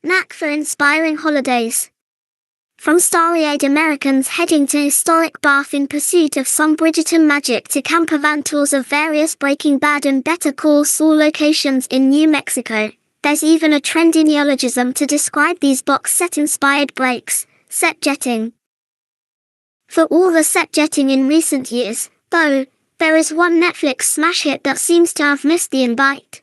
knack for inspiring holidays. From starry-eyed Americans heading to historic Bath in pursuit of some Bridgerton magic to campervan tours of various Breaking Bad and Better Call Saul locations in New Mexico, there's even a trend in neologism to describe these box set-inspired breaks, set jetting. For all the set jetting in recent years, though, there is one Netflix smash hit that seems to have missed the invite.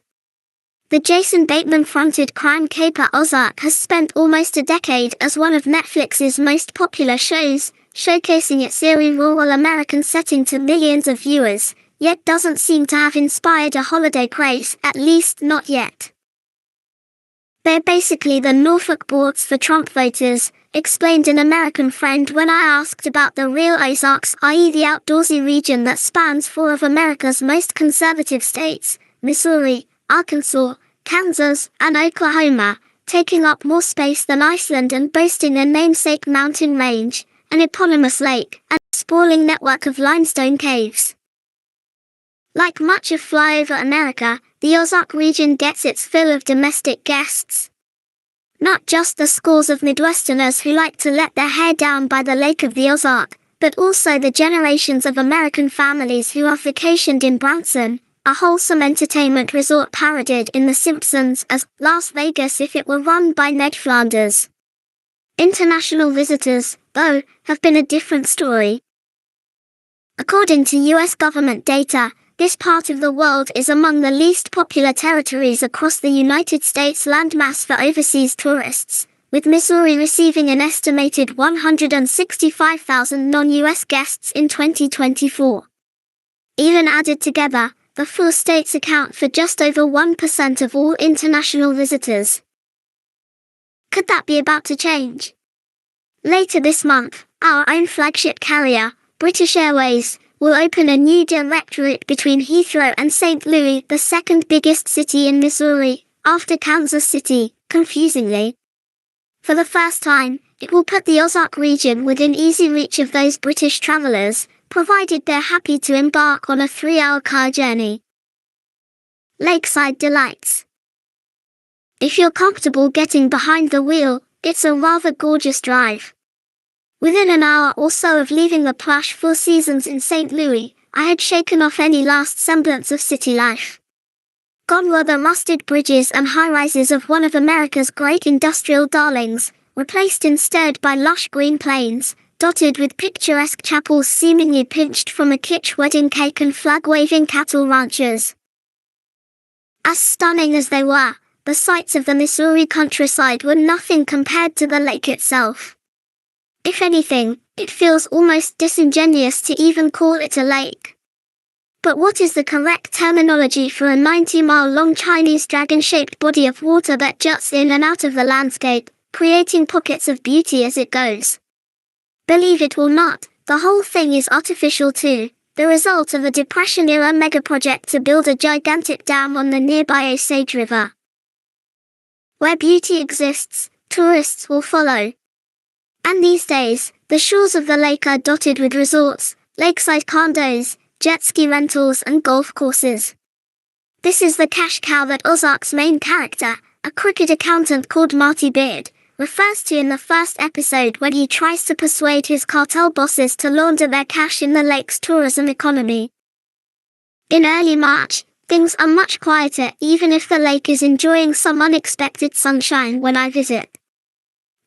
The Jason Bateman-fronted crime caper Ozark has spent almost a decade as one of Netflix's most popular shows, showcasing its eerie rural American setting to millions of viewers, yet doesn't seem to have inspired a holiday craze, at least not yet. They're basically the Norfolk boards for Trump voters, explained an American friend when I asked about the real Ozarks, i.e. the outdoorsy region that spans four of America's most conservative states, Missouri, Arkansas, Kansas, and Oklahoma, taking up more space than Iceland and boasting a namesake mountain range, an eponymous lake, and a sprawling network of limestone caves. Like much of flyover America, the Ozark region gets its fill of domestic guests. Not just the scores of Midwesterners who like to let their hair down by the Lake of the Ozark, but also the generations of American families who have vacationed in Branson, a wholesome entertainment resort parodied in The Simpsons as Las Vegas if it were run by Ned Flanders. International visitors, though, have been a different story. According to US government data, this part of the world is among the least popular territories across the United States landmass for overseas tourists, with Missouri receiving an estimated 165,000 non-US guests in 2024. Even added together, the four states account for just over 1% of all international visitors. Could that be about to change? Later this month, our own flagship carrier, British Airways, will open a new direct route between Heathrow and St. Louis, the second biggest city in Missouri, after Kansas City, confusingly. For the first time, it will put the Ozark region within easy reach of those British travelers, provided they're happy to embark on a 3-hour car journey. Lakeside delights. If you're comfortable getting behind the wheel, it's a rather gorgeous drive. Within an hour or so of leaving the plush Four Seasons in St. Louis, I had shaken off any last semblance of city life. Gone were the rusted bridges and high-rises of one of America's great industrial darlings, replaced instead by lush green plains, dotted with picturesque chapels seemingly pinched from a kitsch wedding cake and flag-waving cattle ranchers. As stunning as they were, the sights of the Missouri countryside were nothing compared to the lake itself. If anything, it feels almost disingenuous to even call it a lake. But what is the correct terminology for a 90-mile-long Chinese dragon-shaped body of water that juts in and out of the landscape, creating pockets of beauty as it goes? Believe it or not, the whole thing is artificial too, the result of a Depression-era megaproject to build a gigantic dam on the nearby Osage River. Where beauty exists, tourists will follow. And these days, the shores of the lake are dotted with resorts, lakeside condos, jet ski rentals and golf courses. This is the cash cow that Ozark's main character, a crooked accountant called Marty Beard, refers to in the first episode when he tries to persuade his cartel bosses to launder their cash in the lake's tourism economy. In early March, things are much quieter even if the lake is enjoying some unexpected sunshine when I visit.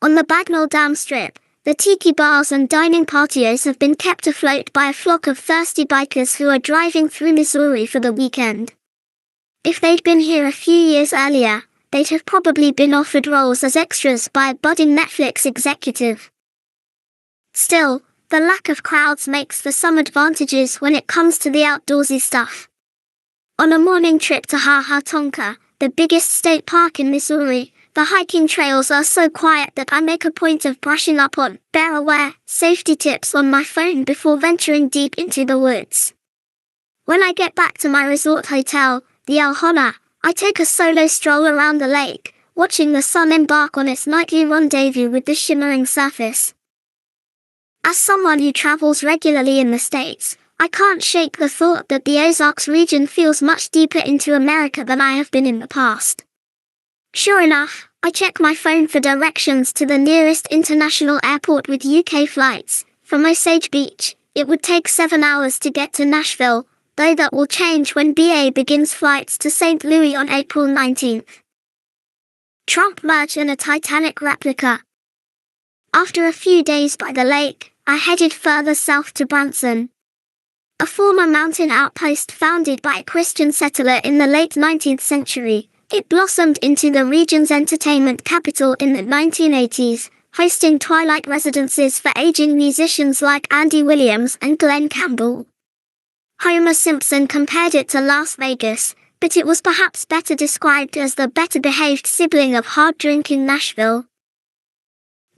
On the Bagnall Dam Strip, the tiki bars and dining patios have been kept afloat by a flock of thirsty bikers who are driving through Missouri for the weekend. If they'd been here a few years earlier, they'd have probably been offered roles as extras by a budding Netflix executive. Still, the lack of crowds makes for some advantages when it comes to the outdoorsy stuff. On a morning trip to Ha-Ha-Tonka, the biggest state park in Missouri, the hiking trails are so quiet that I make a point of brushing up on bear-aware safety tips on my phone before venturing deep into the woods. When I get back to my resort hotel, the Alhona, I take a solo stroll around the lake, watching the sun embark on its nightly rendezvous with the shimmering surface. As someone who travels regularly in the States, I can't shake the thought that the Ozarks region feels much deeper into America than I have been in the past. Sure enough, I check my phone for directions to the nearest international airport with UK flights. From Osage Beach, it would take 7 hours to get to Nashville, though that will change when BA begins flights to St. Louis on April 19th. Trump merge in a Titanic replica. After a few days by the lake, I headed further south to Branson, a former mountain outpost founded by a Christian settler in the late 19th century. It blossomed into the region's entertainment capital in the 1980s, hosting twilight residences for aging musicians like Andy Williams and Glenn Campbell. Homer Simpson compared it to Las Vegas, but it was perhaps better described as the better-behaved sibling of hard-drinking Nashville.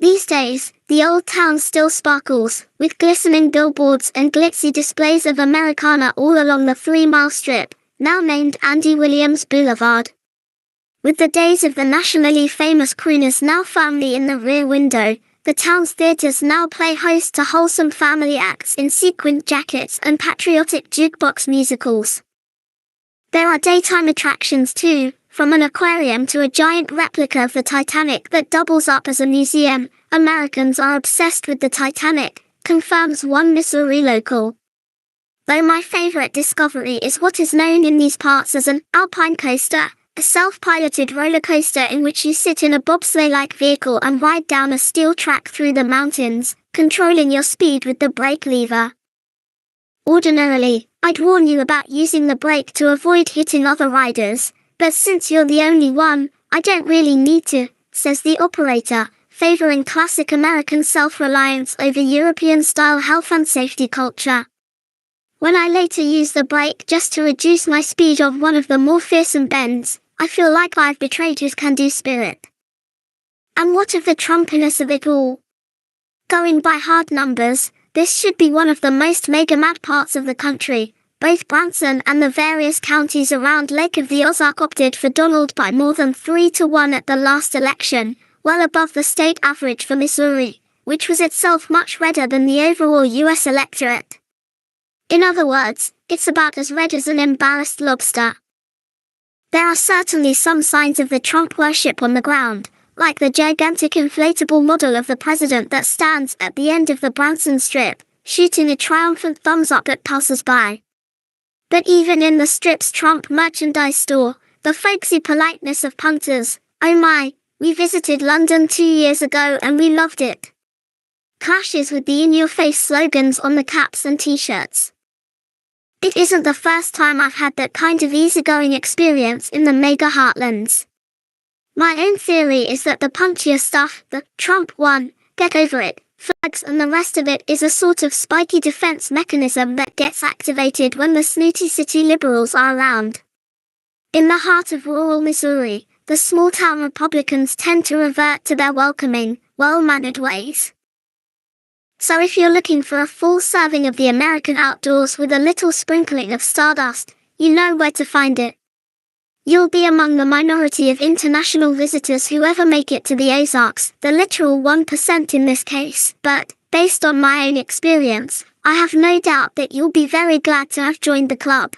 These days, the old town still sparkles, with glistening billboards and glitzy displays of Americana all along the 3-mile strip, now named Andy Williams Boulevard. With the days of the nationally famous crooners now firmly in the rear window, the town's theaters now play host to wholesome family acts in sequined jackets and patriotic jukebox musicals. There are daytime attractions too, from an aquarium to a giant replica of the Titanic that doubles up as a museum. Americans are obsessed with the Titanic, confirms one Missouri local. Though my favorite discovery is what is known in these parts as an alpine coaster, a self-piloted roller coaster in which you sit in a bobsleigh-like vehicle and ride down a steel track through the mountains, controlling your speed with the brake lever. Ordinarily, I'd warn you about using the brake to avoid hitting other riders, but since you're the only one, I don't really need to, says the operator, favoring classic American self-reliance over European-style health and safety culture. When I later use the brake just to reduce my speed on one of the more fearsome bends, I feel like I've betrayed his can-do spirit. And what of the Trumpiness of it all? Going by hard numbers, this should be one of the most MAGA-mad parts of the country. Both Branson and the various counties around Lake of the Ozark opted for Donald by more than 3-1 at the last election, well above the state average for Missouri, which was itself much redder than the overall U.S. electorate. In other words, it's about as red as an embarrassed lobster. There are certainly some signs of the Trump worship on the ground, like the gigantic inflatable model of the president that stands at the end of the Branson Strip, shooting a triumphant thumbs up at passers-by. But even in the Strip's Trump merchandise store, the folksy politeness of punters, oh my, we visited London 2 years ago and we loved it, clashes with the in-your-face slogans on the caps and t-shirts. It isn't the first time I've had that kind of easygoing experience in the MAGA heartlands. My own theory is that the punchier stuff, the Trump one, get over it, flags and the rest of it is a sort of spiky defense mechanism that gets activated when the snooty city liberals are around. In the heart of rural Missouri, the small-town Republicans tend to revert to their welcoming, well-mannered ways. So if you're looking for a full serving of the American outdoors with a little sprinkling of stardust, you know where to find it. You'll be among the minority of international visitors who ever make it to the Ozarks, the literal 1% in this case, but, based on my own experience, I have no doubt that you'll be very glad to have joined the club.